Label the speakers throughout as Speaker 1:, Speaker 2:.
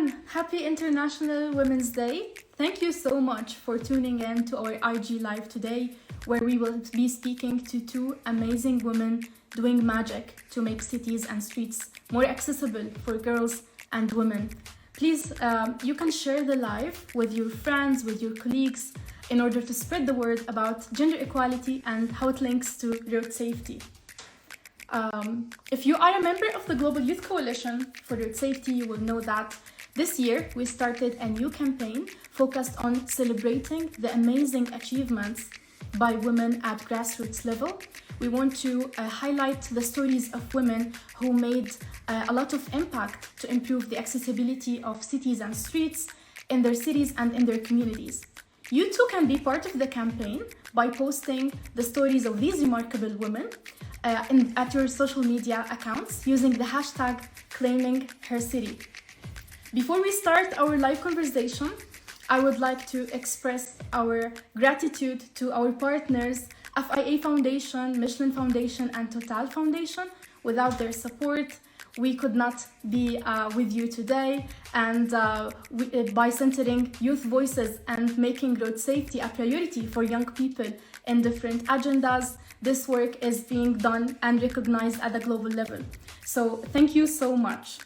Speaker 1: everyone. Happy International Women's Day. Thank you so much for tuning in to our IG Live today, where we will be speaking to two amazing women doing magic to make cities and streets more accessible for girls and women. Please, you can share the live with your friends, with your colleagues, in order to spread the word about gender equality and how it links to road safety. If you are a member of the Global Youth Coalition for Road Safety, you will know that this year we started a new campaign focused on celebrating the amazing achievements by women at grassroots level. We want to highlight the stories of women who made a lot of impact to improve the accessibility of cities and streets in their cities and in their communities. You too can be part of the campaign by posting the stories of these remarkable women at your social media accounts using the hashtag claiming her city. Before we start our live conversation, I would like to express our gratitude to our partners, FIA Foundation, Michelin Foundation, and Total Foundation. Without their support, we could not be with you today. And by centering youth voices and making road safety a priority for young people in different agendas, this work is being done and recognized at a global level. So thank you so much.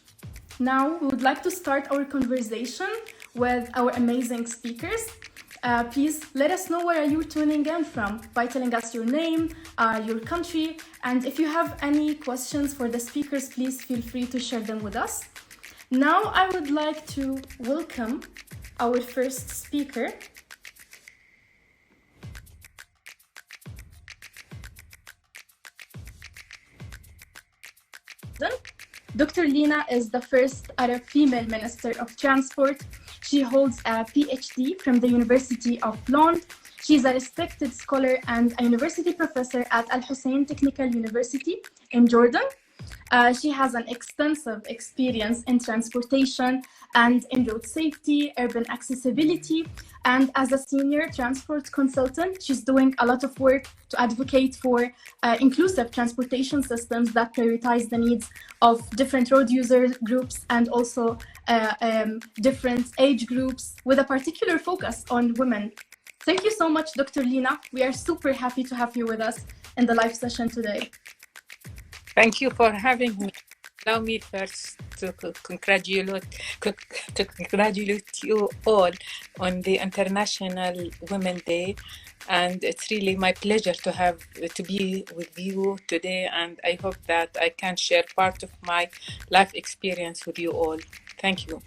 Speaker 1: Now we would like to start our conversation with our amazing speakers. Please let us know where you're tuning in from by telling us your name, your country, and if you have any questions for the speakers, please feel free to share them with us. Now I would like to welcome our first speaker. Dr. Lina is the first Arab female Minister of Transport. She holds a PhD from the University of London. She's a respected scholar and a university professor at Al Hussein Technical University in Jordan. She has an extensive experience in transportation and in road safety, urban accessibility, and as a senior transport consultant, she's doing a lot of work to advocate for inclusive transportation systems that prioritize the needs of different road user groups and also different age groups with a particular focus on women. Thank you so much, Dr. Lina. We are super happy to have you with us in the live session today.
Speaker 2: Thank you for having me. Allow me first to congratulate you all on the International Women's Day, and it's really my pleasure to be with you today, and I hope that I can share part of my life experience with you all. Thank you.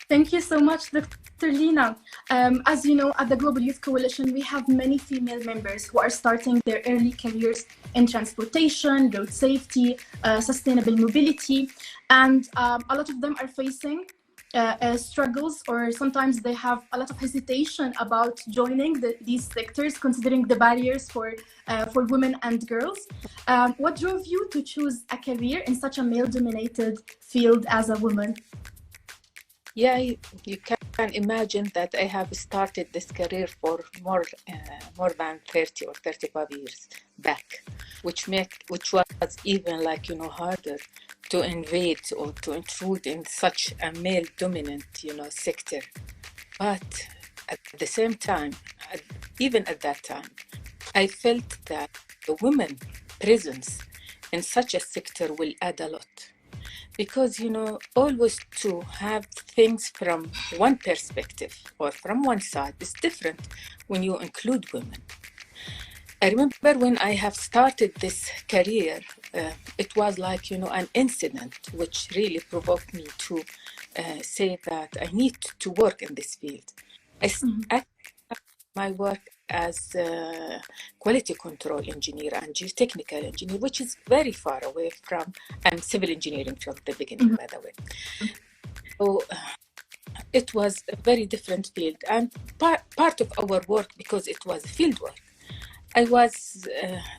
Speaker 1: Thank you so much, Dr. Lina. As you know, at the Global Youth Coalition, we have many female members who are starting their early careers in transportation, road safety, sustainable mobility, and a lot of them are facing struggles, or sometimes they have a lot of hesitation about joining these sectors, considering the barriers for women and girls. What drove you to choose a career in such a male-dominated field as a woman?
Speaker 2: Yeah, you can imagine that I have started this career for more than 30 or 35 years back, which was even harder to invade or to intrude in such a male-dominant sector. But at the same time, even at that time, I felt that the women presence in such a sector will add a lot. Because, always to have things from one perspective or from one side is different when you include women. I remember when I have started this career, it was like, an incident which really provoked me to say that I need to work in this field. I started my work as a quality control engineer and geotechnical engineer, which is very far away from civil engineering from the beginning, by the way. So it was a very different field, and part of our work, because it was field work, I was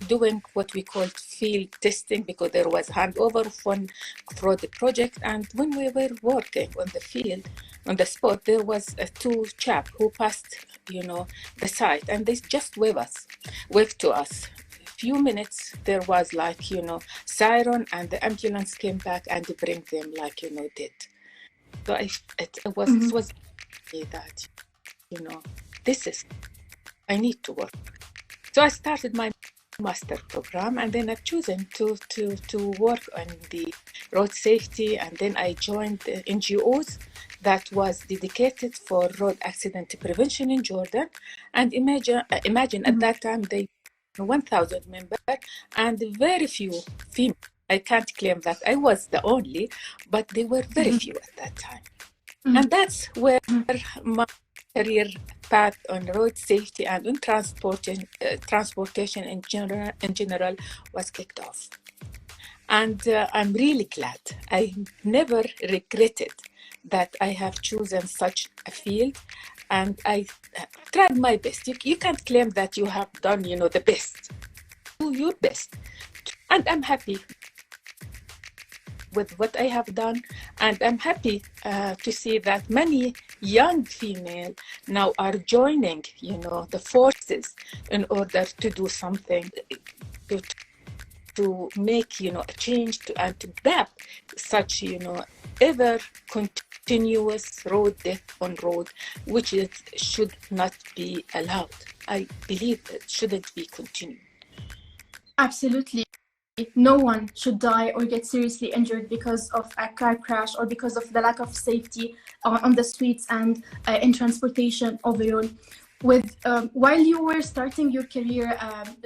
Speaker 2: doing what we called field testing, because there was handover for the project, and when we were working on the field, on the spot, there was two chaps who passed the site, and they just waved to us. Few minutes, there was siren, and the ambulance came back and bring them dead. So it was that, this is, I need to work. So I started my master program, and then I've chosen to work on the road safety, and then I joined the NGOs that was dedicated for road accident prevention in Jordan. And imagine at that time they 1,000 members and very few female. I can't claim that I was the only, but they were very few at that time. And that's where my career path on road safety and on transportation in general was kicked off. And I'm really glad. I never regretted that I have chosen such a field, and I tried my best. You can't claim that you have done, the best. Do your best. And I'm happy with what I have done, and I'm happy to see that many young female now are joining, the forces in order to do something to make, a change and to adapt such, ever continuous road death on road, which should not be allowed. I believe it shouldn't be continued.
Speaker 1: Absolutely. No one should die or get seriously injured because of a car crash or because of the lack of safety on the streets and in transportation overall. While you were starting your career,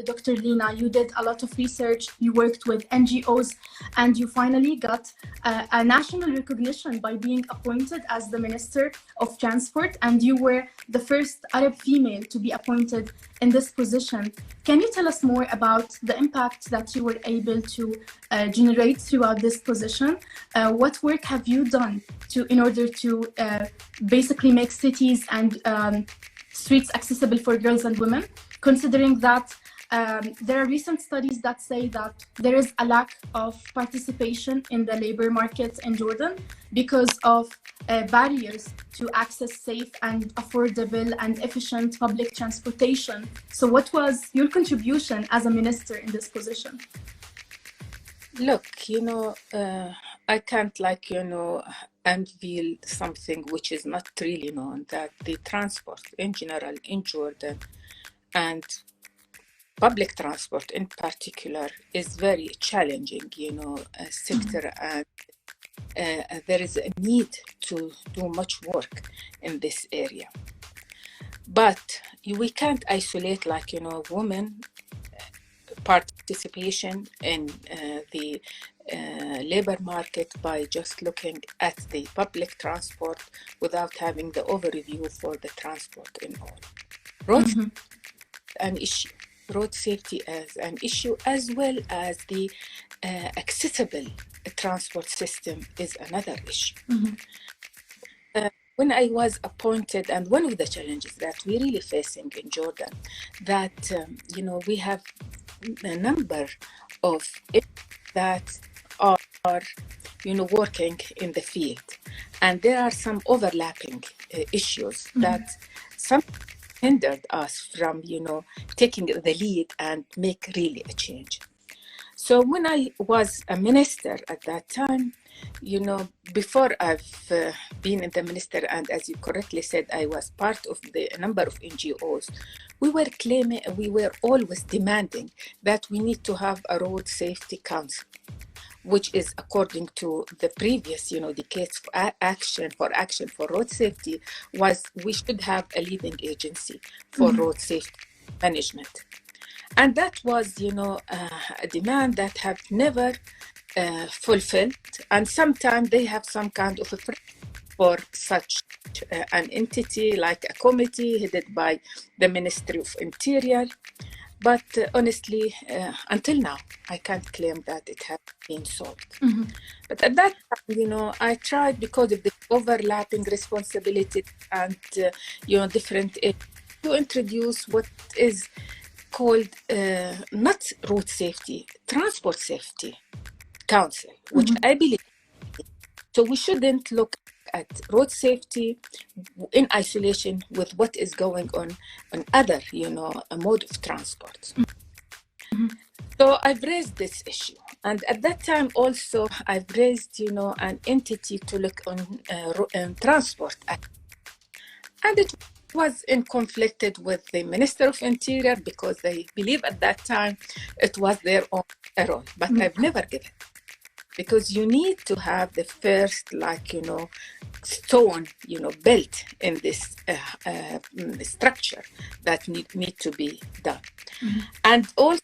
Speaker 1: Dr. Lina, you did a lot of research, you worked with NGOs, and you finally got a national recognition by being appointed as the Minister of Transport, and you were the first Arab female to be appointed in this position. Can you tell us more about the impact that you were able to generate throughout this position? What work have you done in order to basically make cities and streets accessible for girls and women, considering that there are recent studies that say that there is a lack of participation in the labor market in Jordan because of barriers to access safe and affordable and efficient public transportation. So what was your contribution as a minister in this position?
Speaker 2: Look, I can't unveil something which is not really known, that the transport in general in Jordan and public transport in particular is very challenging, sector, and there is a need to do much work in this area. But we can't isolate women participation in the labor market by just looking at the public transport without having the overview for the transport in all. An issue. Road safety as an issue, as well as the accessible transport system is another issue. When I was appointed, and one of the challenges that we're really facing in Jordan, that we have a number of that are working in the field, and there are some overlapping issues that some hindered us from taking the lead and make really a change. So when I was a minister at that time, before I've been in the minister, and as you correctly said, I was part of a number of NGOs, we were always demanding that we need to have a road safety council, which is according to the previous, decades action for road safety, was we should have a leading agency for road safety management. And that was, a demand that have never fulfilled. And sometimes they have some kind of a for such an entity, like a committee headed by the Ministry of Interior. But honestly, until now, I can't claim that it has been solved. But at that time, I tried, because of the overlapping responsibility and, different areas, to introduce what is called not road safety, transport safety council, which I believe. So we shouldn't look at road safety in isolation with what is going on other, a mode of transport. So I've raised this issue, And at that time also, I've raised, an entity to look on transport. And it was in conflicted with the Minister of Interior because they believe at that time it was their own role. But I've never given, because you need to have the first, stone, built in this structure that need to be done. And also,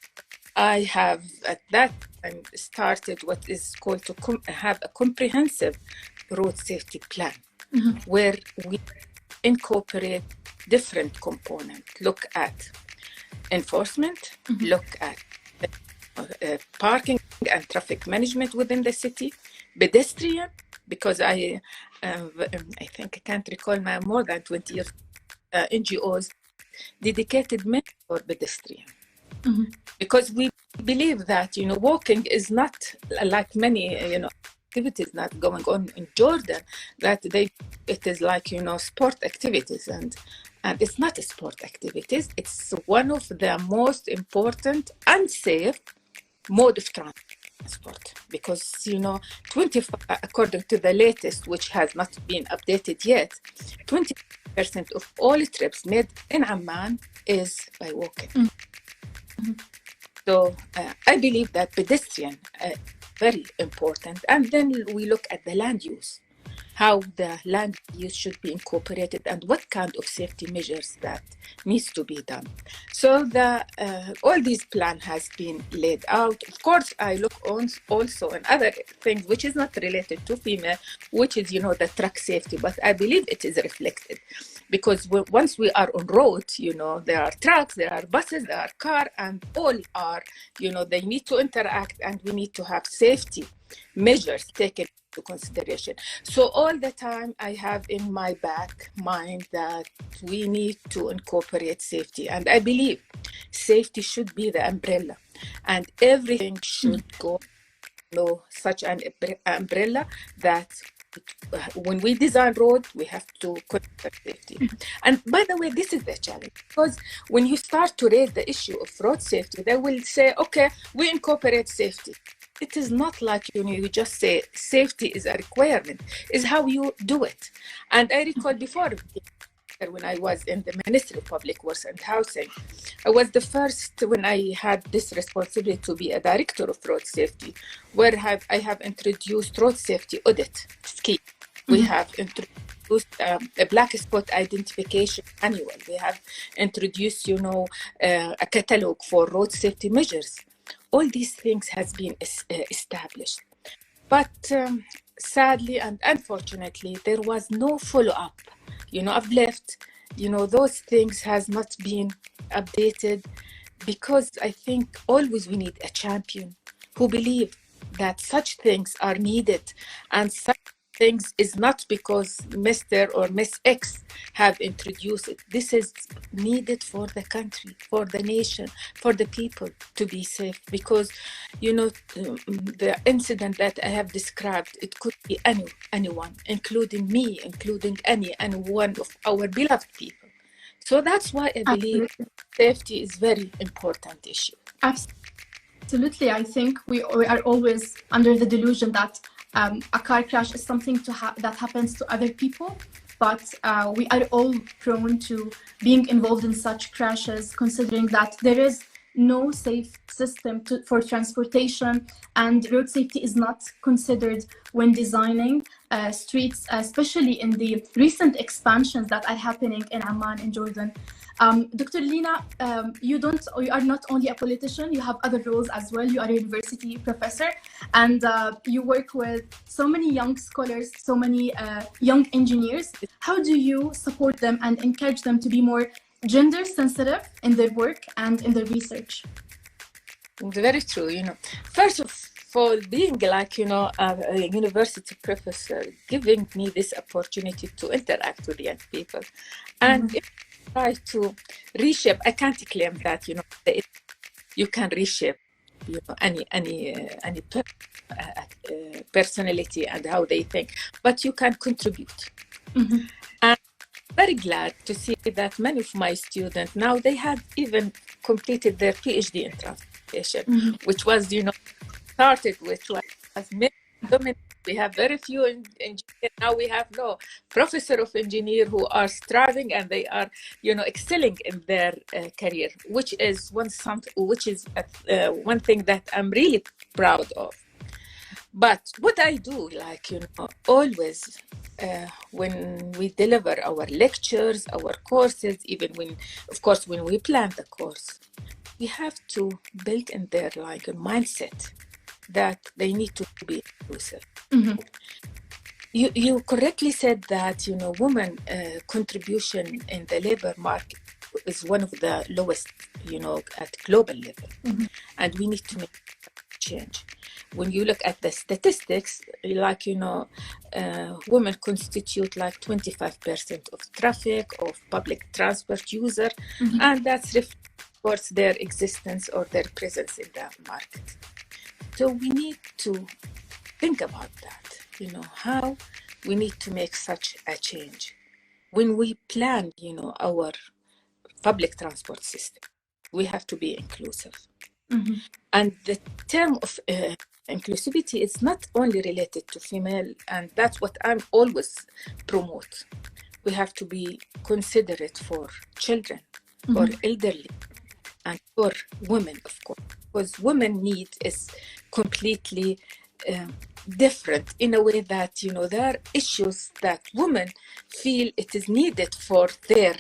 Speaker 2: I have at that time started what is called to have a comprehensive road safety plan, where we incorporate different components. Look at enforcement, look at parking and traffic management within the city, pedestrian, because I think I can't recall now, more than 20 years, NGOs dedicated mainly for pedestrian. Because we believe that, walking is not like many, activities not going on in Jordan, that it is like, sport activities. And it's not a sport activities. It's one of the most important and safe mode of transport, because 25, according to the latest, which has not been updated yet, 20% of all trips made in Amman is by walking. So I believe that pedestrian very important. And then we look at the land use, how the land use should be incorporated and what kind of safety measures that needs to be done. So all these plan has been laid out. Of course, I look on also on other things which is not related to female, which is, the truck safety, but I believe it is reflected. Because once we are on road, there are trucks, there are buses, there are cars, and all are, they need to interact, and we need to have safety measures taken into consideration. So all the time I have in my back mind that we need to incorporate safety. And I believe safety should be the umbrella, and everything should go, such an umbrella that when we design road, we have to consider safety. And by the way, this is the challenge, because when you start to raise the issue of road safety, they will say, okay, we incorporate safety. It is not like, you just say safety is a requirement. It's how you do it. And I recall before, when I was in the Ministry of Public Works and Housing, I was the first, when I had this responsibility to be a director of road safety, where I have introduced road safety audit scheme. We have introduced a black spot identification manual. We have introduced, a catalog for road safety measures. All these things has been established. But sadly and unfortunately, there was no follow-up. I've left, those things has not been updated, because I think always we need a champion who believe that such things are needed, and such things is not because Mr. or Miss X have introduced it. This is needed for the country, for the nation, for the people to be safe, because, the incident that I have described, it could be anyone, including me, including any one of our beloved people. So that's why I believe safety is very important issue.
Speaker 1: Absolutely. I think we are always under the delusion that a car crash is something that happens to other people, but we are all prone to being involved in such crashes, considering that there is no safe system for transportation, and road safety is not considered when designing streets, especially in the recent expansions that are happening in Amman, in Jordan. Dr. Lina, you are not only a politician, you have other roles as well. You are a university professor, and you work with so many young scholars, so many young engineers. How do you support them and encourage them to be more gender sensitive in their work and in their research?
Speaker 2: Very true. First of all, being like, a university professor, giving me this opportunity to interact with young people, and try to reshape. I can't claim that, you can reshape, any personality and how they think, but you can contribute. And I'm very glad to see that many of my students now, they have even completed their PhD in transportation, which was, started with was men dominant. We have very few engineers. Now we have no professor of engineer who are striving and they are, excelling in their career, which is one thing that I'm really proud of. But what I do, always, when we deliver our lectures, our courses, even when we plan the course, we have to build in their a mindset that they need to be inclusive.
Speaker 1: Mm-hmm.
Speaker 2: You correctly said that women contribution in the labor market is one of the lowest at global level.
Speaker 1: Mm-hmm.
Speaker 2: And we need to make change. When you look at the statistics, women constitute 25% of traffic, of public transport user,
Speaker 1: mm-hmm.
Speaker 2: and that's reflects their existence or their presence in the market. So we need to think about that, how we need to make such a change. When we plan, our public transport system, we have to be inclusive.
Speaker 1: Mm-hmm.
Speaker 2: And the term of inclusivity is not only related to female, and that's what I'm always promote. We have to be considerate for children,
Speaker 1: mm-hmm.
Speaker 2: for elderly, and for women, of course, because women need is completely different in a way that there are issues that women feel it is needed for their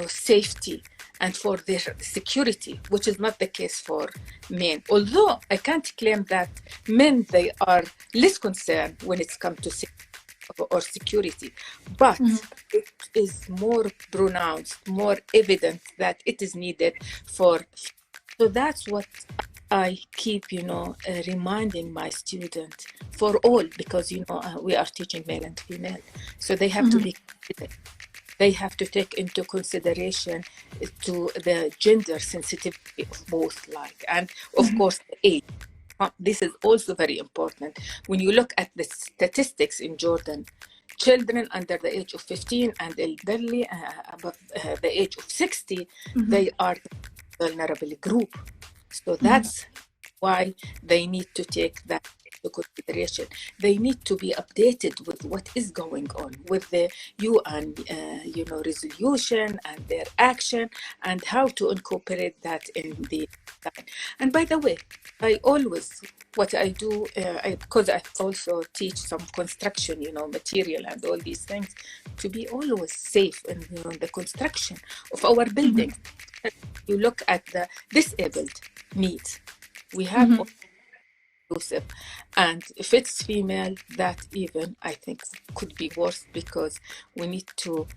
Speaker 2: safety and for their security, which is not the case for men. Although I can't claim that men, they are less concerned when it's come to safety or security, but it is more pronounced, more evident that it is needed for. So that's what I keep, reminding my students for all, because, we are teaching male and female. So they have to be, they have to take into consideration to the gender sensitivity of both, and of course, the age. This is also very important. When you look at the statistics in Jordan, children under the age of 15 and elderly above the age of 60, they are the vulnerable group. So that's why they need to take that into consideration. They need to be updated with what is going on with the UN, resolution and their action, and how to incorporate that in the design. And by the way, what I do, because I also teach some construction, material and all these things, to be always safe in the construction of our buildings. You look at the disabled needs. We have inclusive, and if it's female, that even I think could be worse, because we need to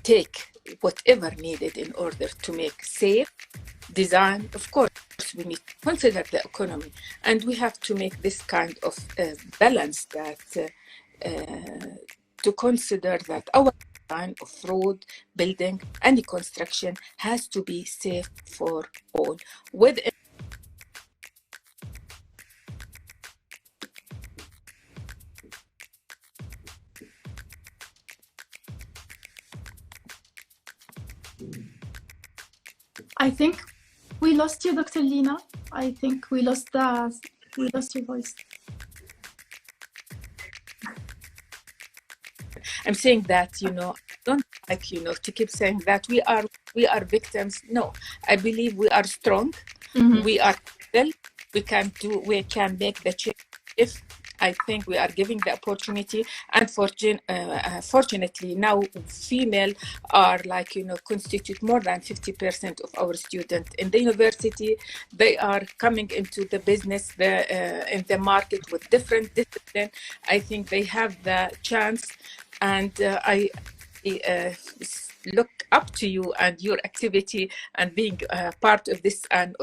Speaker 2: take whatever needed in order to make safe design. Of course, we need to consider the economy, and we have to make this kind of balance that to consider that our design of road, building, any construction has to be safe for all.
Speaker 1: I think we lost you, Dr. Lina. I think we lost your voice.
Speaker 2: I'm saying that, I don't like, to keep saying that we are victims. No, I believe we are strong. We are well. We can make the change if I think we are giving the opportunity. And fortunately, now female are constitute more than 50% of our students in the university. They are coming into the business, in the market with different disciplines. I think they have the chance, and I look up to you and your activity and being part of this and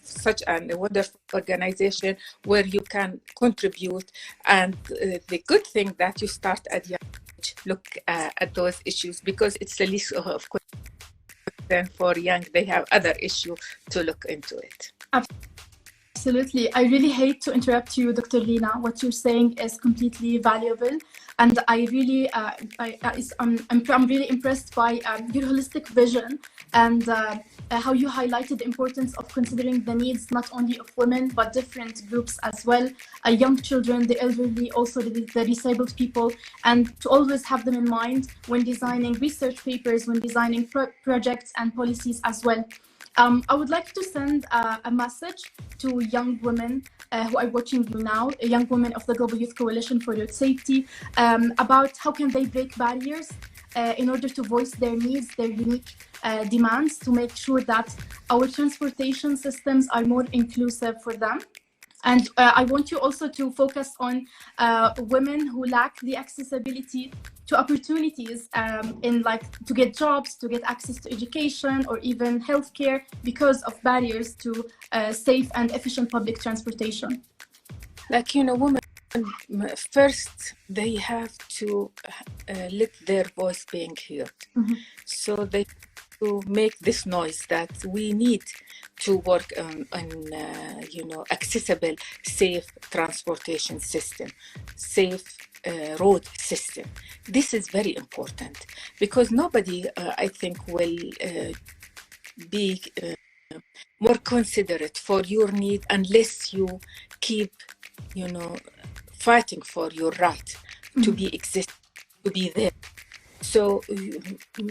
Speaker 2: such a wonderful organization where you can contribute. And the good thing that you start at young age, look at those issues, because it's the least of concern for young. They have other issues to look into it.
Speaker 1: Absolutely. I really hate to interrupt you, Dr. Lina. What you're saying is completely valuable. And I really, I'm really impressed by your holistic vision and how you highlighted the importance of considering the needs not only of women but different groups as well, young children, the elderly, also the disabled people, and to always have them in mind when designing research papers, when designing projects and policies as well. I would like to send a message to young women who are watching you now, young women of the Global Youth Coalition for Youth Safety, about how can they break barriers in order to voice their needs, their unique demands, to make sure that our transportation systems are more inclusive for them. And I want you also to focus on women who lack the accessibility to opportunities in like to get jobs, to get access to education or even healthcare because of barriers to safe and efficient public transportation.
Speaker 2: Like, women, first, they have to let their voice being heard. Mm-hmm. So they to make this noise that we need to work on accessible, safe transportation system, safe road system. This is very important because nobody, I think, will be more considerate for your need unless you keep, fighting for your right to be exist, to be there. So,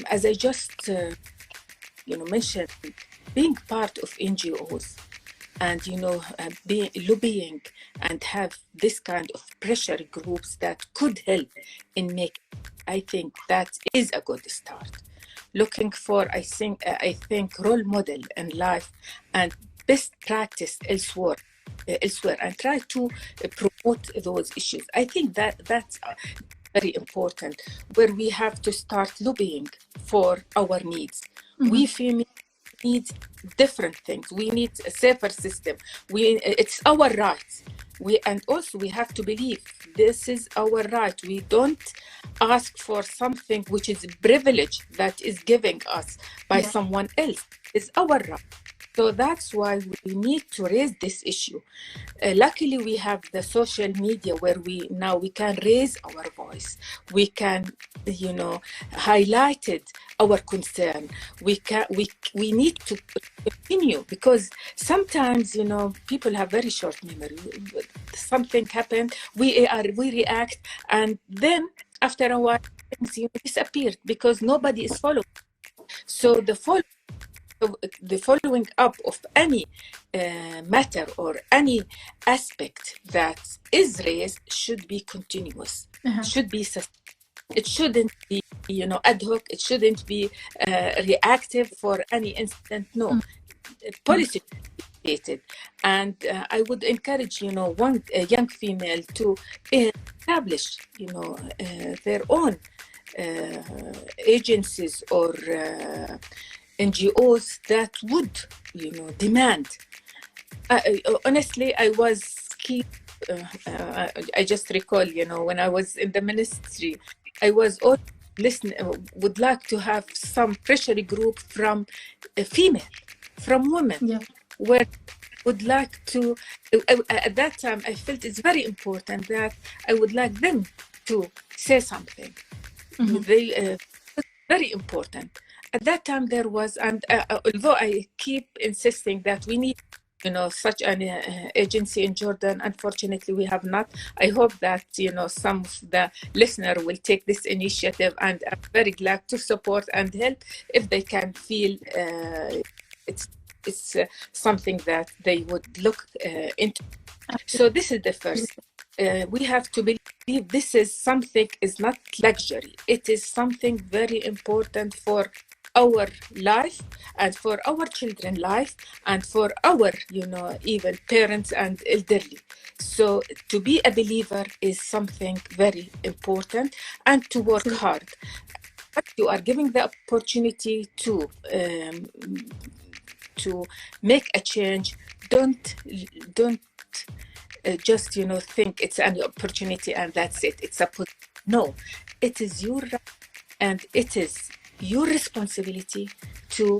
Speaker 2: as I just mentioned, being part of NGOs and being lobbying and have this kind of pressure groups that could help in making, I think that is a good start. Looking for, I think role model in life and best practice elsewhere, and try to promote those issues. I think that's very important, where we have to start lobbying for our needs. Mm-hmm. We females need different things. We need a safer system. It's our right. And also we have to believe this is our right. We don't ask for something which is privilege that is given us by someone else. It's our right. So that's why we need to raise this issue. Luckily, we have the social media where we can raise our voice. We can, highlight our concern. We need to continue because sometimes, people have very short memory. Something happened, we react, and then after a while, things disappeared because nobody is following. So the following up of any matter or any aspect that is raised should be continuous, should be sustained. It shouldn't be, ad hoc. It shouldn't be reactive for any incident. No, policy related. And I would encourage, one young female to establish, their own agencies or NGOs that would, demand. Honestly, I was key. I just recall, when I was in the ministry, I was always would like to have some pressure group from a female, from women, where would like to. At that time, I felt it's very important that I would like them to say something. Mm-hmm. Very important. At that time, there was, and although I keep insisting that we need, such an agency in Jordan, unfortunately, we have not. I hope that, some of the listener will take this initiative, and I'm very glad to support and help if they can feel it's something that they would look into. So this is the first. We have to believe this is something, is not luxury. It is something very important for our life and for our children's life and for our, even parents and elderly. So to be a believer is something very important, and to work hard. But you are giving the opportunity to make a change. Don't just, think it's an opportunity and that's it. It's a no, it is your right and it is your responsibility to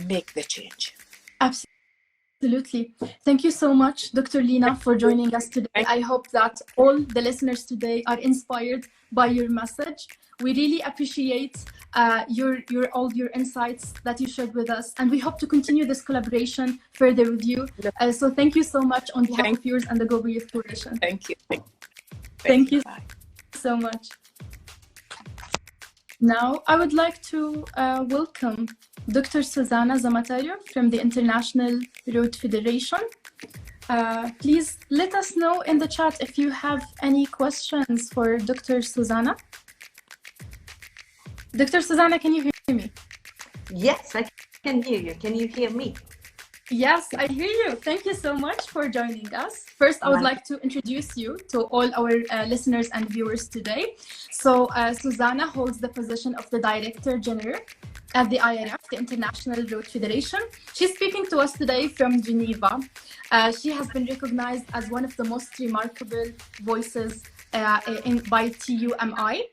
Speaker 2: make the change.
Speaker 1: Absolutely. Thank you so much, Dr. Lina, for joining us today. I hope that all the listeners today are inspired by your message. We really appreciate all your insights that you shared with us, and we hope to continue this collaboration further with you. So thank you so much on behalf of yours and the Global Youth Coalition.
Speaker 2: Thank you.
Speaker 1: Thank you
Speaker 2: Bye.
Speaker 1: so much. Now, I would like to welcome Dr. Susanna Zammataro from the International Road Federation. Please let us know in the chat if you have any questions for Dr. Susanna. Dr. Susanna, can you hear me?
Speaker 3: Yes, I can hear you. Can you hear me?
Speaker 1: Yes, I hear you. Thank you so much for joining us. First, I would like to introduce you to all our listeners and viewers today. So, Susanna holds the position of the Director General at the IRF, the International Road Federation. She's speaking to us today from Geneva. She has been recognized as one of the most remarkable voices by TUMI.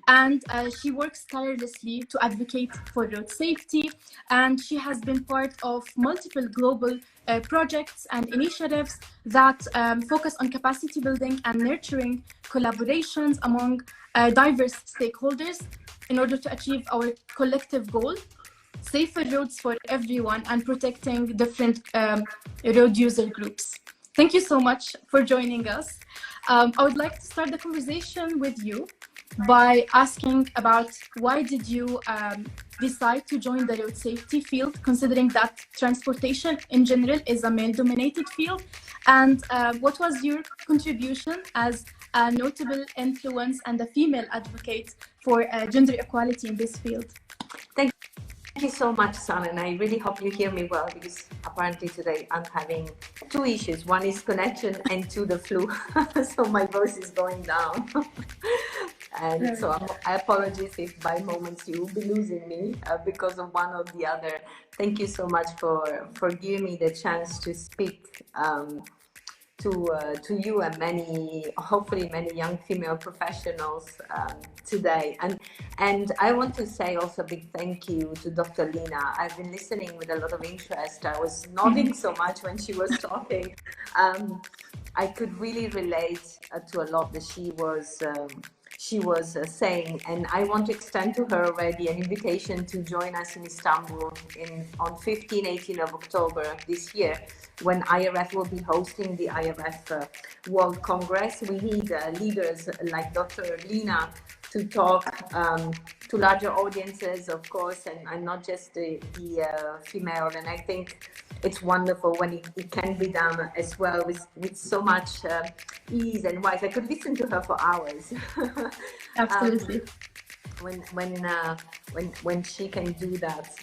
Speaker 1: And she works tirelessly to advocate for road safety, and she has been part of multiple global projects and initiatives that focus on capacity building and nurturing collaborations among diverse stakeholders in order to achieve our collective goal: safer roads for everyone and protecting different road user groups. Thank you so much for joining us. I would like to start the conversation with you by asking about why did you decide to join the road safety field, considering that transportation in general is a male-dominated field, and what was your contribution as a notable influence and a female advocate for gender equality in this field?
Speaker 3: Thank you so much, Sana, and I really hope you hear me well, because apparently today I'm having two issues. One is connection and two, the flu. So my voice is going down. And so I apologize if by moments you will be losing me because of one or the other. Thank you so much for giving me the chance to speak to you and hopefully many young female professionals today. And I want to say also a big thank you to Dr. Lina. I've been listening with a lot of interest. I was nodding so much when she was talking. I could really relate to a lot that she was saying, and I want to extend to her already an invitation to join us in Istanbul on 15-18 of October this year, when IRF will be hosting the IRF World Congress. We need leaders like Dr. Lina to talk to larger audiences, of course, and not just the female. And I think it's wonderful when it can be done as well with so much ease and wise. I could listen to her for hours.
Speaker 1: Absolutely.
Speaker 3: When she can do that,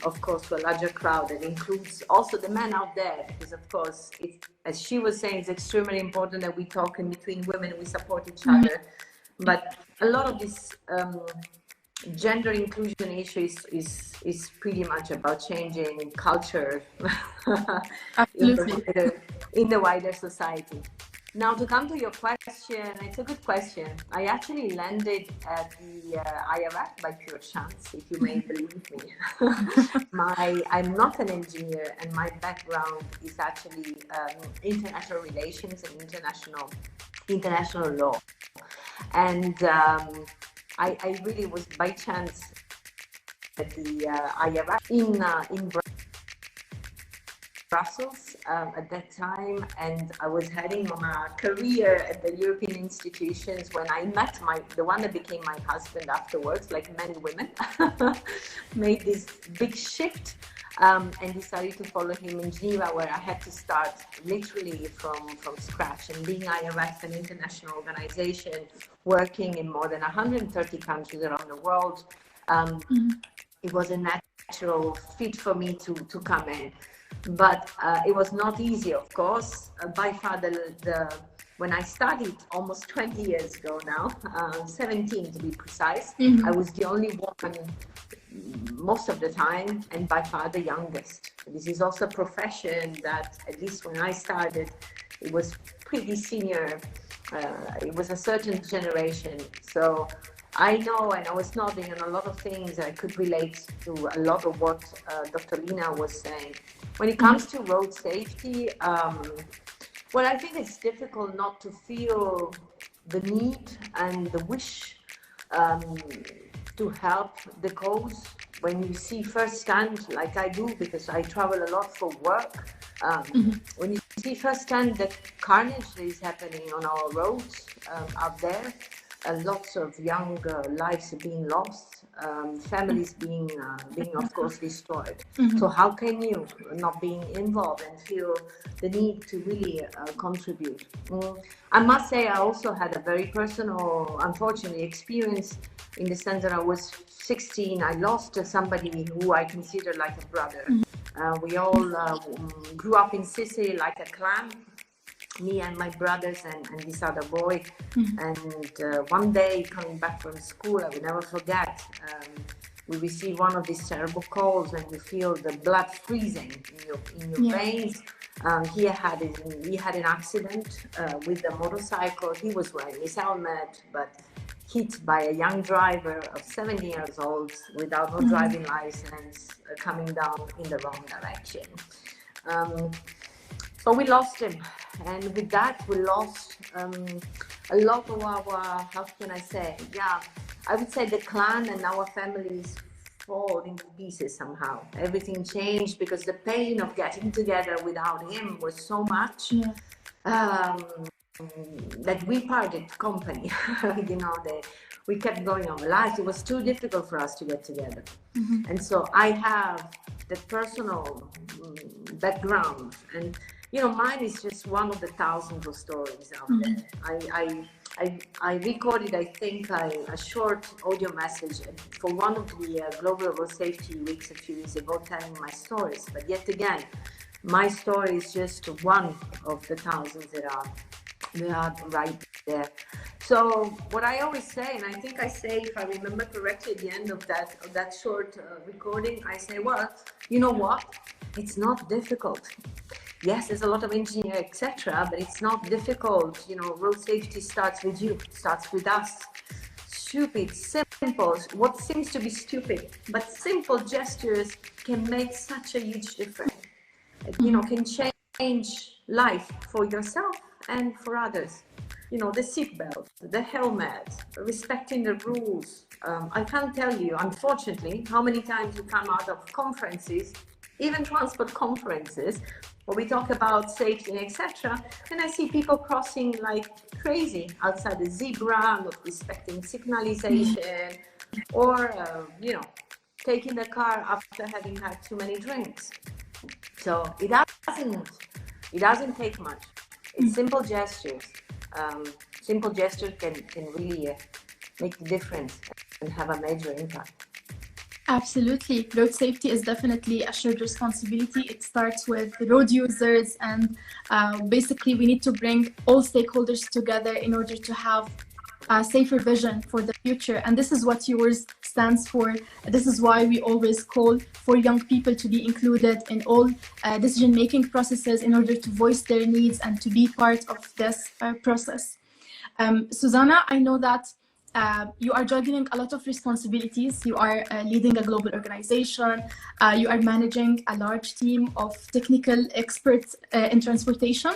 Speaker 3: of course, to a larger crowd, that includes also the men out there, because of course, as she was saying, it's extremely important that we talk in between women, we support each other. But a lot of this gender inclusion issue is pretty much about changing culture in the wider society. Now, to come to your question, it's a good question. I actually landed at the IRF by pure chance, if you may believe me. I'm not an engineer, and my background is actually international relations and international law. And I really was by chance at the IRF in Brussels at that time, and I was heading on a career at the European institutions when I met the one that became my husband afterwards, like many women, made this big shift and decided to follow him in Geneva, where I had to start literally from scratch. And being IRF, an international organization working in more than 130 countries around the world, it was a natural fit for me to come in. But it was not easy, of course. By far, when I started almost 20 years ago now, 17 to be precise, I was the only woman most of the time, and by far the youngest. This is also a profession that, at least when I started, it was pretty senior. It was a certain generation. So I know, and I was nodding on a lot of things. I could relate to a lot of what Dr. Lina was saying. When it comes to road safety, well, I think it's difficult not to feel the need and the wish um, to help the cause. When you see firsthand, like I do, because I travel a lot for work, when you see firsthand the carnage that is happening on our roads out there, lots of young lives are being lost, families being of course destroyed. So how can you not being involved and feel the need to really contribute? I must say I also had a very personal, unfortunately, experience in the sense that I was 16. I lost somebody who I consider like a brother. We all grew up in Sicily like a clan, me and my brothers and this other boy. And one day coming back from school, I will never forget, we received one of these terrible calls and you feel the blood freezing in your veins. He had an accident with a motorcycle. He was wearing his helmet, but hit by a young driver of 70 years old without no driving license, coming down in the wrong direction. So we lost him, and with that we lost a lot of our, how can I say, I would say the clan and our families fall into pieces somehow. Everything changed because the pain of getting together without him was so much. That we parted company. We kept going on life. It was too difficult for us to get together. And so I have the personal background, and mine is just one of the thousands of stories out there. I recorded, I think, a short audio message for one of the Global Road Safety Weeks a few years ago, telling my stories. But yet again, my story is just one of the thousands that are right there. So what I always say, and I think I say, if I remember correctly, at the end of that short recording, I say, well, you know what? It's not difficult. Yes, there's a lot of engineering, etc., but it's not difficult. Road safety starts with you, starts with us. Stupid, simple, what seems to be stupid, but simple gestures can make such a huge difference. Can change life for yourself and for others. The seatbelt, the helmet, respecting the rules. I can't tell you, unfortunately, how many times you come out of conferences, even transport conferences, where we talk about safety and etc. And I see people crossing like crazy outside the zebra, not respecting signalization, or taking the car after having had too many drinks. So it doesn't take much. It's simple gestures. Simple gestures can really make the difference and have a major impact.
Speaker 1: Absolutely. Road safety is definitely a shared responsibility. It starts with road users, and basically we need to bring all stakeholders together in order to have a safer vision for the future. And this is what yours stands for. This is why we always call for young people to be included in all decision-making processes in order to voice their needs and to be part of this process. Susanna, I know that you are juggling a lot of responsibilities. You are leading a global organization. You are managing a large team of technical experts in transportation.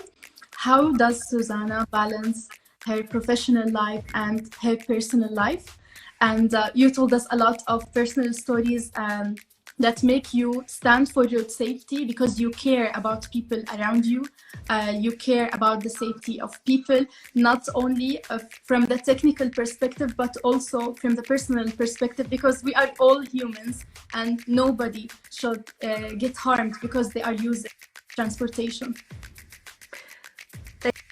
Speaker 1: How does Susanna balance her professional life and her personal life? And you told us a lot of personal stories that make you stand for road safety because you care about people around you. You care about the safety of people, not only from the technical perspective, but also from the personal perspective, because we are all humans and nobody should get harmed because they are using transportation.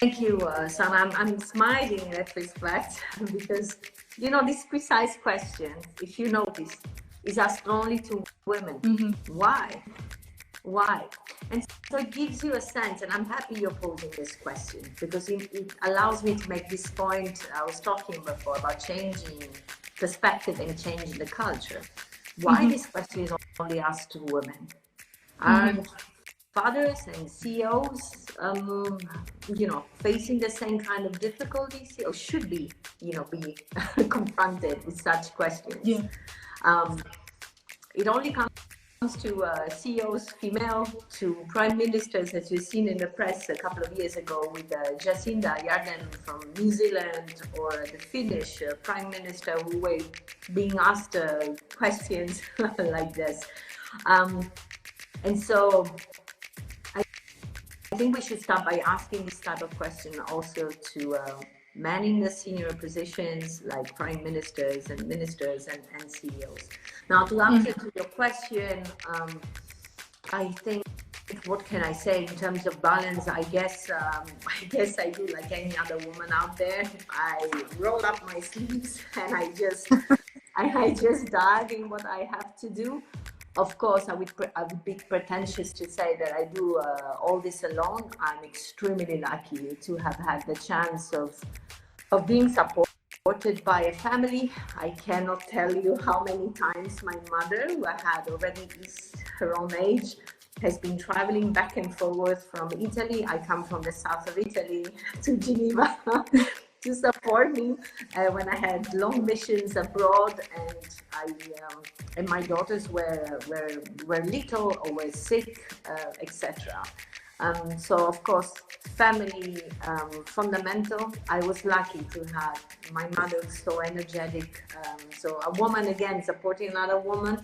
Speaker 3: Thank you, Sana. I'm smiling in that respect because, this precise question, if you notice, is asked only to women. Why? And so it gives you a sense, and I'm happy you're posing this question because it allows me to make this point I was talking before about changing perspective and changing the culture. Why this question is only asked to women? And fathers and CEOs, facing the same kind of difficulties, or should be confronted with such questions. It only comes to CEOs, female, to prime ministers, as you've seen in the press a couple of years ago with Jacinda Ardern from New Zealand, or the Finnish prime minister, who were being asked questions like this. And so I think we should start by asking this type of question also to men in the senior positions like prime ministers and ministers and CEOs. Now, to answer to your question, I think, what can I say in terms of balance? I guess I do like any other woman out there. I roll up my sleeves and I just dive in what I have to do. Of course, I would be pretentious to say that I do all this alone. I'm extremely lucky to have had the chance of being supported by a family. I cannot tell you how many times my mother, who had already is her own age, has been traveling back and forth from Italy. I come from the south of Italy to Geneva to support me when I had long missions abroad, and my daughters were little or were sick, etc. So of course, family fundamental. I was lucky to have my mother so energetic. So a woman, again, supporting another woman.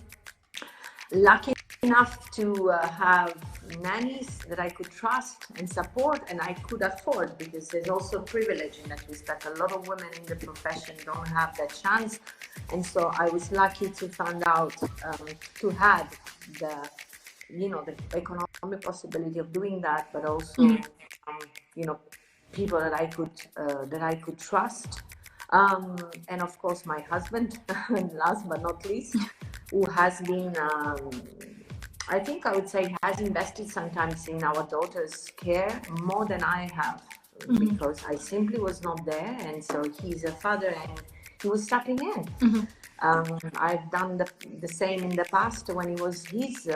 Speaker 3: Lucky enough to have nannies that I could trust and support, and I could afford, because there's also privilege in that respect. A lot of women in the profession don't have that chance, and so I was lucky to find out to have the economic possibility of doing that, but also people that I could trust, and of course my husband, last but not least, who has been, I think I would say, has invested sometimes in our daughter's care more than I have, because I simply was not there, and so he's a father and he was stepping in. I've done the same in the past when it was his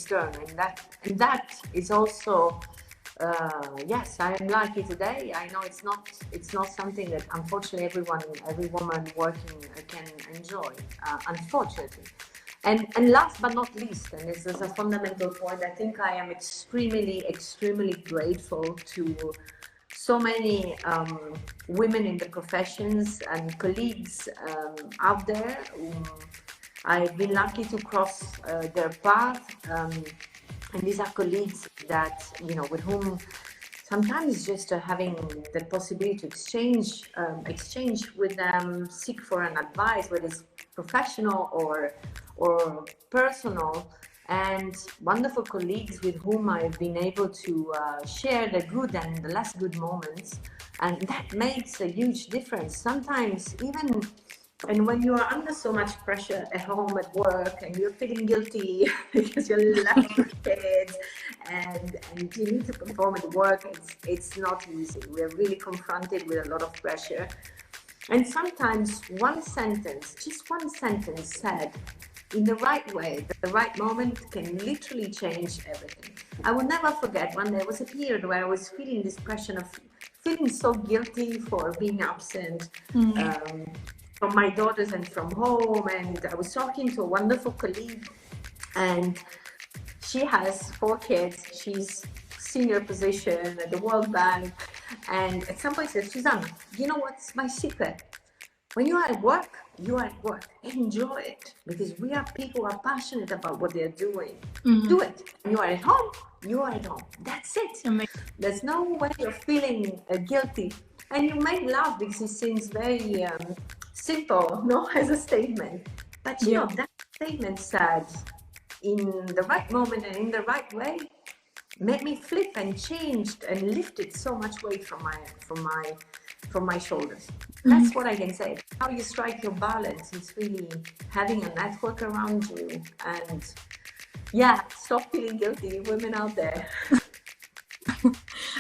Speaker 3: turn, and that is also yes, I am lucky today. I know it's not something that unfortunately every woman working can enjoy, unfortunately. And last but not least, and this is a fundamental point, I think I am extremely grateful to so many women in the professions and colleagues out there. I've been lucky to cross their path, and these are colleagues that, with whom sometimes just having the possibility to exchange with them, seek for an advice, whether it's professional or personal, and wonderful colleagues with whom I've been able to share the good and the less good moments, and that makes a huge difference. Sometimes even, and when you are under so much pressure at home, at work, and you're feeling guilty because you're left with kids, and you need to perform at work, it's not easy. We're really confronted with a lot of pressure. And sometimes just one sentence said in the right way, the right moment, can literally change everything. I will never forget when there was a period where I was feeling this pressure of feeling so guilty for being absent from my daughters and from home. And I was talking to a wonderful colleague, and she has 4 kids. She's senior position at the World Bank. And at some point said, Susanna, you know what's my secret? When you are at work, you are at work. Enjoy it, because we are people who are passionate about what they're doing. Do it. When you are at home, you are at home. That's it.
Speaker 1: Amazing.
Speaker 3: There's no way of feeling guilty. And you may laugh because it seems very simple, as a statement. But you know, that statement said in the right moment and in the right way made me flip and changed and lifted so much weight from my shoulders. That's what I can say. How you strike your balance is really having a network around you, and stop feeling guilty, women out there.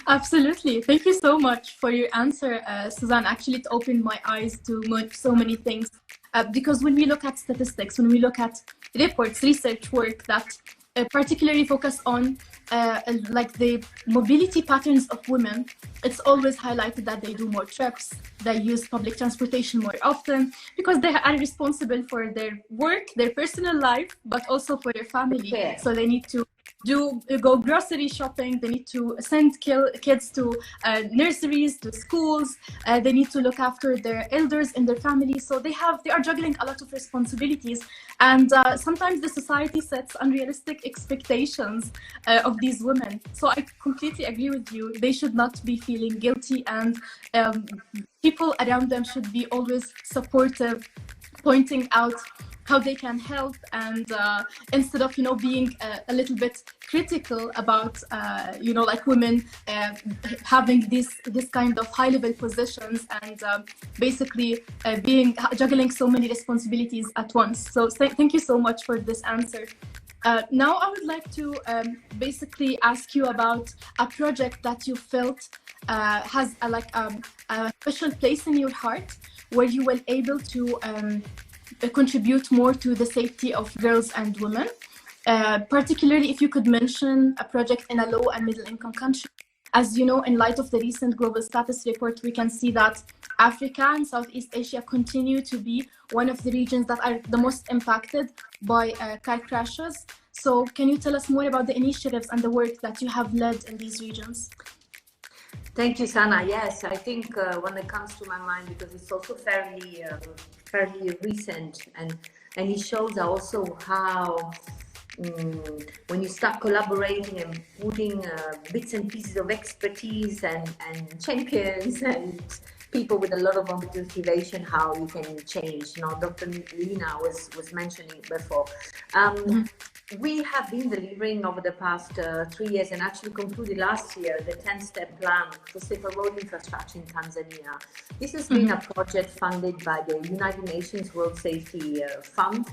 Speaker 1: Absolutely. Thank you so much for your answer, Suzanne. Actually, it opened my eyes to so many things, because when we look at statistics, when we look at reports, research work that particularly focus on like the mobility patterns of women, it's always highlighted that they do more trips, they use public transportation more often because they are responsible for their work, their personal life, but also for their family.
Speaker 3: Okay.
Speaker 1: So they need to go grocery shopping, they need to send kids to nurseries, to schools, they need to look after their elders in their family. So they are juggling a lot of responsibilities, and sometimes the society sets unrealistic expectations of these women. So I completely agree with you, they should not be feeling guilty, and people around them should be always supportive, pointing out how they can help, and instead of being a little bit critical about like women having this kind of high level positions, and basically being juggling so many responsibilities at once. So thank you so much for this answer. Now I would like to basically ask you about a project that you felt has a special place in your heart, where you were able to contribute more to the safety of girls and women. Particularly if you could mention a project in a low and middle income country. As you know, in light of the recent global status report, we can see that Africa and Southeast Asia continue to be one of the regions that are the most impacted by car crashes. So can you tell us more about the initiatives and the work that you have led in these regions?
Speaker 3: Thank you, Sana. Yes, I think when it comes to my mind, because it's also fairly recent, and it shows also how when you start collaborating and putting bits and pieces of expertise and champions and people with a lot of motivation, how you can change. Dr. Lina was mentioning before. We have been delivering over the past 3 years, and actually concluded last year, the 10-step plan for safer road infrastructure in Tanzania. This has been a project funded by the United Nations Road Safety Fund.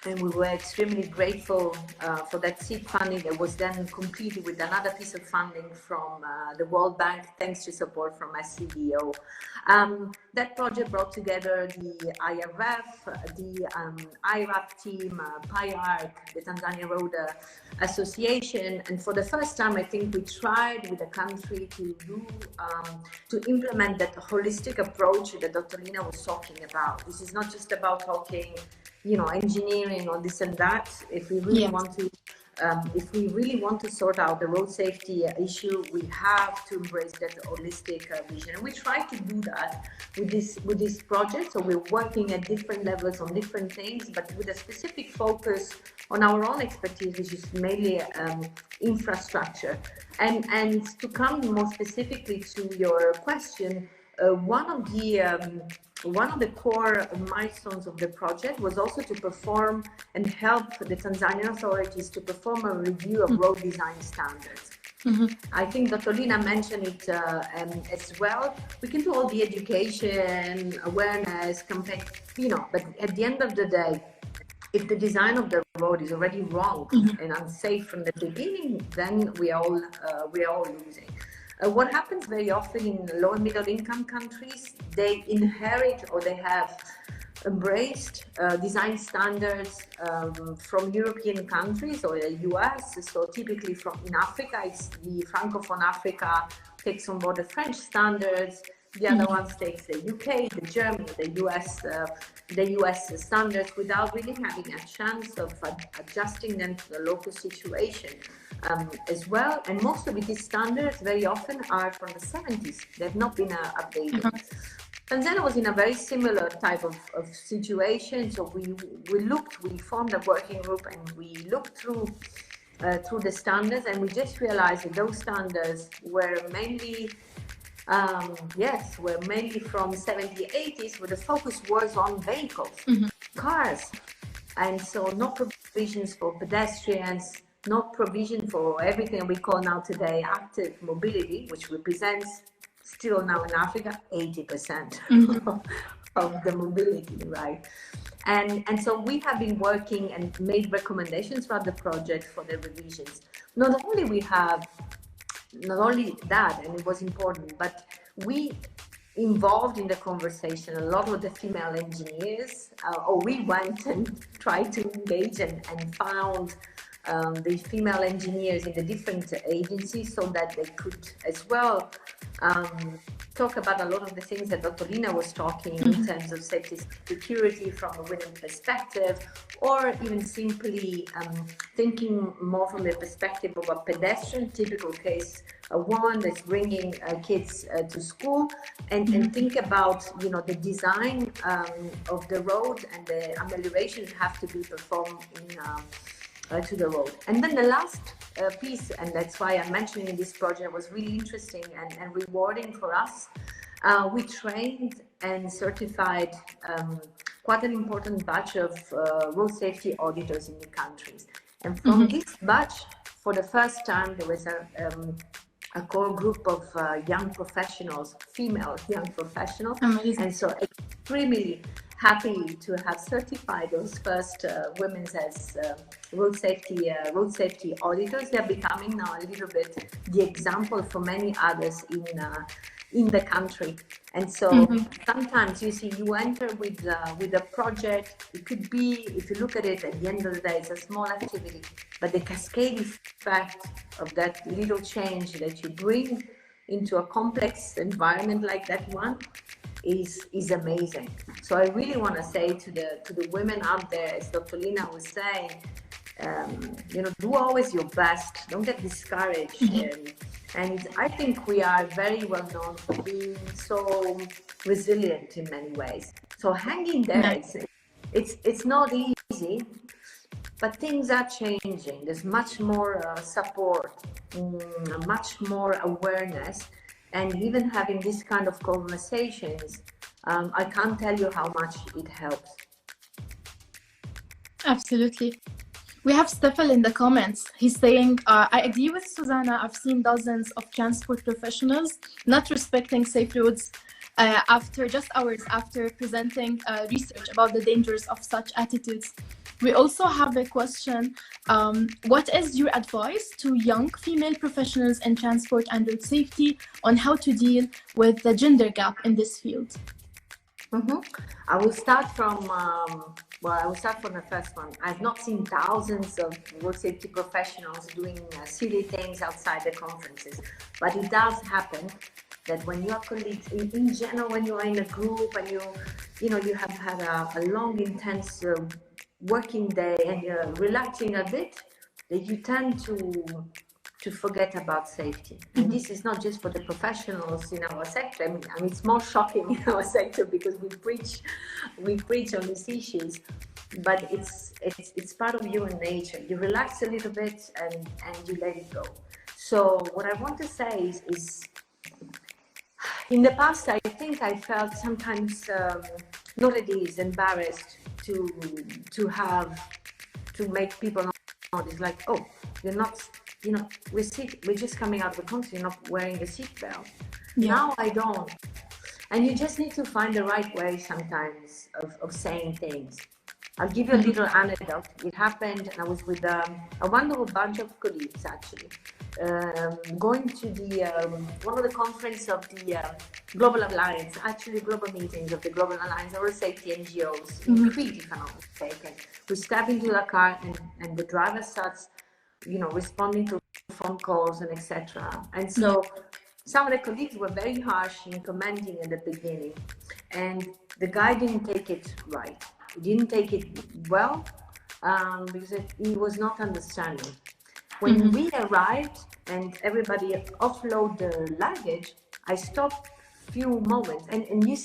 Speaker 3: And we were extremely grateful for that seed funding that was then completed with another piece of funding from the World Bank, thanks to support from SCDO. That project brought together the IRF, the IRAP team, PIARC, the Tanzania Road Association, and for the first time, I think we tried with the country to implement that holistic approach that Dr. Lina was talking about. This is not just about talking engineering or this and that. If we really want to sort out the road safety issue, we have to embrace that holistic vision. And we try to do that with this project. So we're working at different levels on different things, but with a specific focus on our own expertise, which is mainly infrastructure. And to come more specifically to your question, one of the core milestones of the project was also to perform and help the Tanzanian authorities to perform a review of road design standards. I think Dr. Lina mentioned it as well. We can do all the education, awareness, campaign, but at the end of the day, if the design of the road is already wrong and unsafe from the beginning, then we are all losing. What happens very often in low and middle income countries, they inherit or they have embraced design standards from European countries or the US. So typically in Africa, it's the Francophone Africa takes on board the French standards. The other ones takes the UK, the German, the US standards without really having a chance of adjusting them to the local situation as well. And most of these standards very often are from the 70s. They've not been updated. Tanzania was in a very similar type of situation. So we formed a working group and we looked through the standards, and we just realized that those standards were mainly from 70s, 80s, where the focus was on vehicles, cars. And so no provisions for pedestrians, no provision for everything we call now today active mobility, which represents still now in Africa 80% of the mobility, right? And so we have been working and made recommendations throughout the project for the revisions. Not only that, and it was important, but we involved in the conversation a lot of the female engineers, or we went and tried to engage and found the female engineers in the different agencies so that they could as well talk about a lot of the things that Dr. Lina was talking in terms of safety security from a women perspective, or even simply thinking more from the perspective of a pedestrian, typical case, a woman that's bringing kids to school, and think about, you know, the design of the road and the amelioration have to be performed in to the road. And then the last piece, and that's why I'm mentioning this project, was really interesting and rewarding for us. We trained and certified quite an important batch of road safety auditors in the countries. And from this batch, for the first time, there was a core group of young professionals, female young professionals.
Speaker 1: Amazing.
Speaker 3: And so extremely happy to have certified those first women as road safety auditors. They're becoming now a little bit the example for many others in the country. And so sometimes you see, you enter with a project. It could be, if you look at it at the end of the day, it's a small activity, but the cascade effect of that little change that you bring into a complex environment like that one is amazing. So I really want to say to the women out there, as Dr. Lina was saying, you know, do always your best. Don't get discouraged. And I think we are very well known for being so resilient in many ways. So hanging there, it's not easy, but things are changing. There's much more support, much more awareness, and even having this kind of conversations, I can't tell you how much it helps.
Speaker 1: Absolutely. We have Stefan in the comments. He's saying, I agree with Susanna. I've seen dozens of transport professionals not respecting safe roads after just hours after presenting research about the dangers of such attitudes. We also have a question. What is your advice to young female professionals in transport and road safety on how to deal with the gender gap in this field?
Speaker 3: I will start from the first one. I've not seen thousands of road safety professionals doing silly things outside the conferences, but it does happen that when your colleagues, in general, when you are in a group and you know, you have had a long, intense working day and you're relaxing a bit, that you tend to forget about safety. And this is not just for the professionals in our sector. I mean, it's more shocking in our sector because we preach on these issues, but it's part of human nature. You relax a little bit and you let it go. So what I want to say is in the past, I think I felt sometimes not at ease, embarrassed to make people notice, like, oh, you're not, you know, we're just coming out of the country, you're not wearing a seatbelt. Now I don't. And you just need to find the right way sometimes of saying things. I'll give you a little anecdote. It happened, and I was with a wonderful bunch of colleagues, actually, going to one of the conference of the Global Alliance, actually global meetings of the Global Alliance of Road Safety NGOs in Crete, if I'm not mistaken. We step into the car and the driver starts, you know, responding to phone calls and etc. And so some of the colleagues were very harsh in commenting at the beginning, and the guy didn't take it right. He didn't take it well because he was not understanding. When we arrived and everybody offload the luggage, I stopped a few moments. And you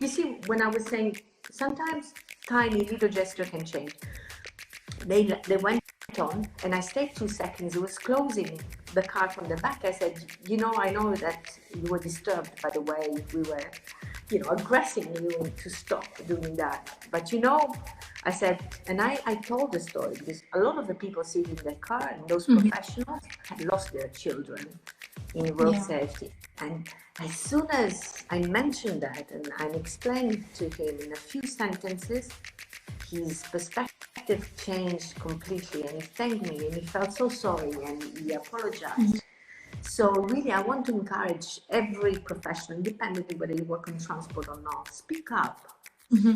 Speaker 3: see, when I was saying sometimes tiny little gesture can change. They went on, and I stayed 2 seconds. It was closing the car from the back. I said, you know, I know that you were disturbed by the way we were, you know, aggressing you to stop doing that. But you know, I said, and I told the story because a lot of the people sitting in the car and those professionals had lost their children in road safety. And as soon as I mentioned that and I explained to him in a few sentences, his perspective changed completely, and he thanked me and he felt so sorry and he apologized. So really, I want to encourage every professional, independently whether you work in transport or not, speak up.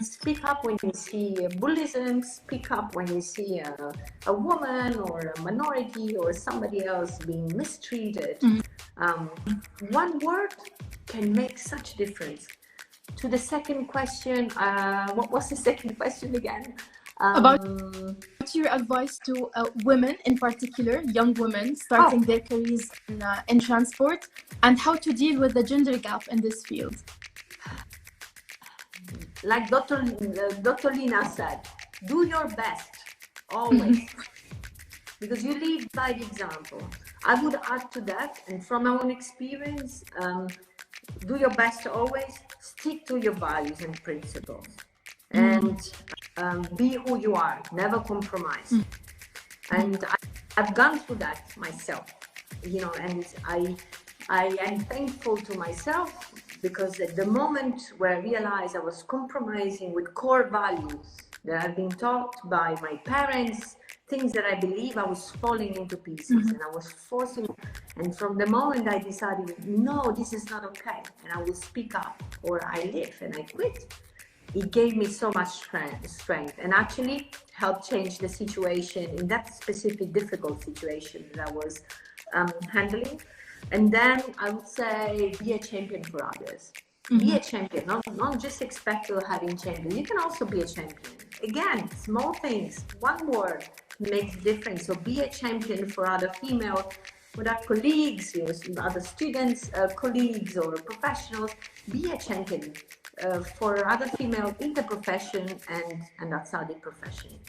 Speaker 3: Speak up when you see bullying, speak up when you see a woman or a minority or somebody else being mistreated. One word can make such difference. To the second question, what was the second question again?
Speaker 1: What's your advice to women, in particular, young women starting their careers in transport, and how to deal with the gender gap in this field?
Speaker 3: Like Dr. Lina said, do your best, always. Because you lead by example. I would add to that, and from my own experience, do your best always, stick to your values and principles, and be who you are, never compromise. And I've gone through that myself, and I am thankful to myself, because at the moment where I realized I was compromising with core values that I've been taught by my parents, things that I believe, I was falling into pieces, and I was forcing. And from the moment I decided, no, this is not okay, and I will speak up or I live and I quit, it gave me so much strength, and actually helped change the situation in that specific difficult situation that I was handling. And then I would say, be a champion for others. Be a champion, not just expect to having champion. You can also be a champion. Again, small things, one word makes a difference. So be a champion for other female, with our colleagues, other students, colleagues or professionals. Be a champion for other female in the profession and outside the profession.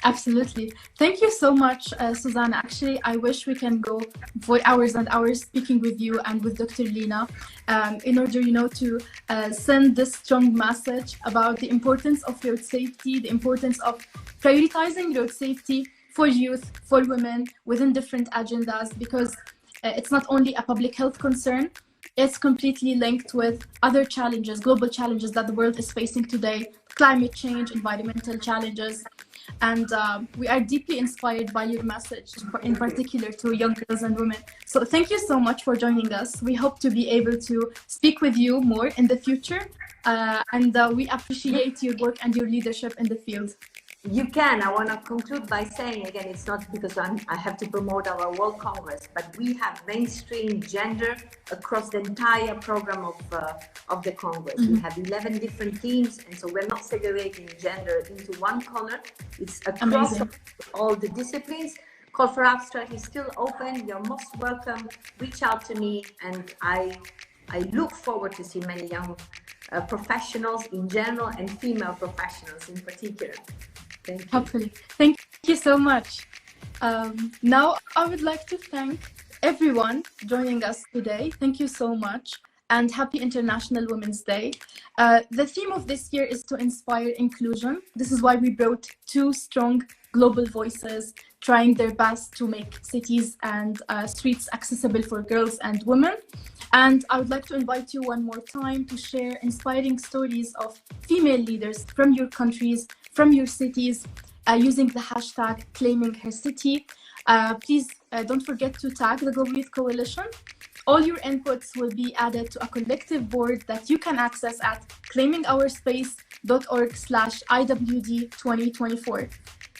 Speaker 1: Absolutely. Thank you so much, Susanna. Actually, I wish we can go for hours and hours speaking with you and with Dr. Lina in order, to send this strong message about the importance of road safety, the importance of prioritizing road safety for youth, for women within different agendas, because it's not only a public health concern, it's completely linked with other challenges, global challenges that the world is facing today, climate change, environmental challenges. And we are deeply inspired by your message, in particular to young girls and women. So thank you so much for joining us. We hope to be able to speak with you more in the future. And we appreciate your work and your leadership in the field.
Speaker 3: You can. I want to conclude by saying, again, it's not because I have to promote our World Congress, but we have mainstream gender across the entire program of the Congress. We have 11 different teams, and so we're not segregating gender into one corner. It's across all the disciplines. Call for Abstract is still open. You're most welcome. Reach out to me, and I look forward to see many young professionals in general and female professionals in particular. Thank you.
Speaker 1: Hopefully. Thank you so much. Now, I would like to thank everyone joining us today. Thank you so much, and happy International Women's Day. The theme of this year is to inspire inclusion. This is why we brought two strong global voices trying their best to make cities and streets accessible for girls and women. And I would like to invite you one more time to share inspiring stories of female leaders from your countries, from your cities, using the hashtag #ClaimingHerCity. Please don't forget to tag the Global Youth Coalition. All your inputs will be added to a collective board that you can access at claimingourspace.org/IWD2024.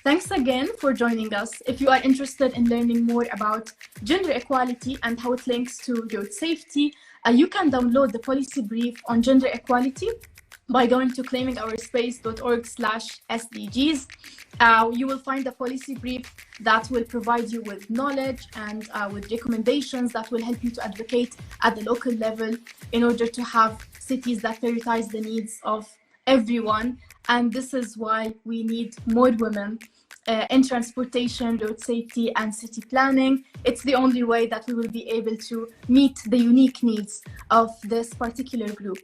Speaker 1: Thanks again for joining us. If you are interested in learning more about gender equality and how it links to road safety, you can download the policy brief on gender equality by going to claimingourspace.org/SDGs. You will find a policy brief that will provide you with knowledge and with recommendations that will help you to advocate at the local level in order to have cities that prioritize the needs of everyone. And this is why we need more women in transportation, road safety, and city planning. It's the only way that we will be able to meet the unique needs of this particular group.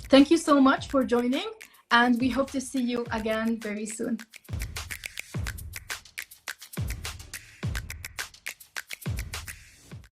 Speaker 1: Thank you so much for joining, and we hope to see you again very soon.